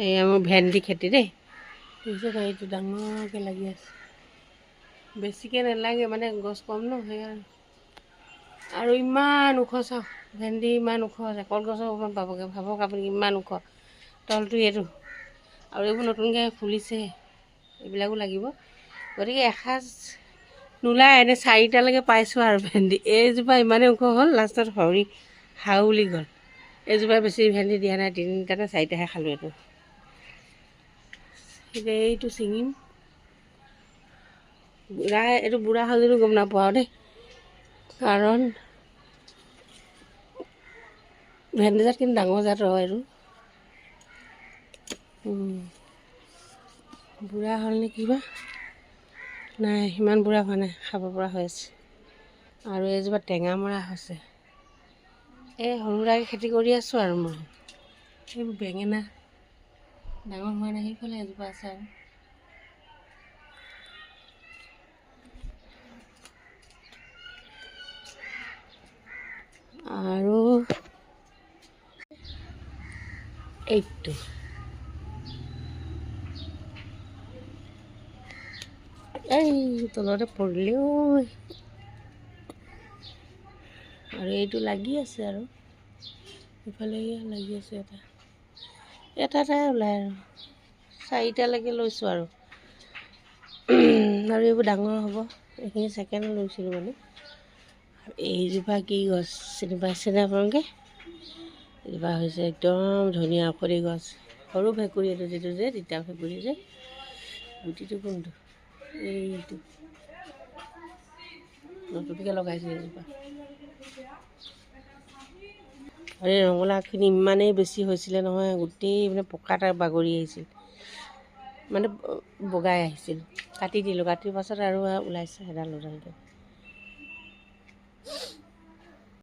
এই আমাৰ ভেন্দি খেতি দেই দেখিছে এইটো ডাঙৰকৈ লাগি আছে বেছিকৈ নালাগে মানে গছ কম ন সেইকাৰণে আৰু ইমান ওখ চাওক ভেন্দি ইমান ওখ আছে কলগছৰ ওপৰত পাবগৈ ভাবক আপুনি ইমান ওখ তলটো এইটো আৰু এইবোৰ নতুনকৈ ফুলিছে এইবিলাকো লাগিব গতিকে এসাঁজ নোলাই এনে 4টালৈকে পাইছোঁ আৰু ভেন্দি এইজোপা ইমানেই ওখ হ'ল লাষ্টত হাউলি গ'ল এইজোপা বেছি ভেন্দি দিয়া নাই 3টা নে 4টাহে খালোঁ এইটো এতিয়া এইটো ছিঙিম এইটো বুঢ়া হ'ল যদিও গম নাপাওঁ দেই কাৰণ ভেন্দি জাত কিন্তু ডাঙৰ জাত হয় এইটো বুঢ়া হ'ল নে কিবা নাই সিমান বুঢ়া হোৱা নাই খাব পৰা হৈ আছে আৰু এইজোপা টেঙা মৰা হৈছে এই সৰু সুৰাকৈ খেতি কৰি আছোঁ আৰু মই এইবোৰ বেঙেনা ডাঙৰ হোৱা নাই সেইফালে এজোপা আছে আৰু এইটো এই তলতে পৰিলে ঐ আৰু এইটো লাগি আছে আৰু ইফালে লাগি আছে এটাই ওলাই আৰু 4টালৈকে লৈছোঁ আৰু এইবোৰ ডাঙৰ হ'ব এইখিনি ছেকেণ্ড লৈছিলোঁ মানে এইজোপা কি গছ চিনি পাইছেনে আপোনালোকে এইজোপা হৈছে একদম ধুনীয়া ঔষধি গছ সৰু ভেঁকুৰি এইটো যিটো যে তিতা ভেঁকুৰি যে গুটিটো কোনটো এইটো নতুনকৈ লগাইছোঁ এইজোপা আৰু এই ৰঙালাওখিনি ইমানেই বেছি হৈছিলে নহয় গোটেই মানে পকা এটা বাগৰি আহিছিল মানে বগাই আহিছিল কাটি দিলোঁ কাটিৰ পাছত আৰু ওলাইছে এডাল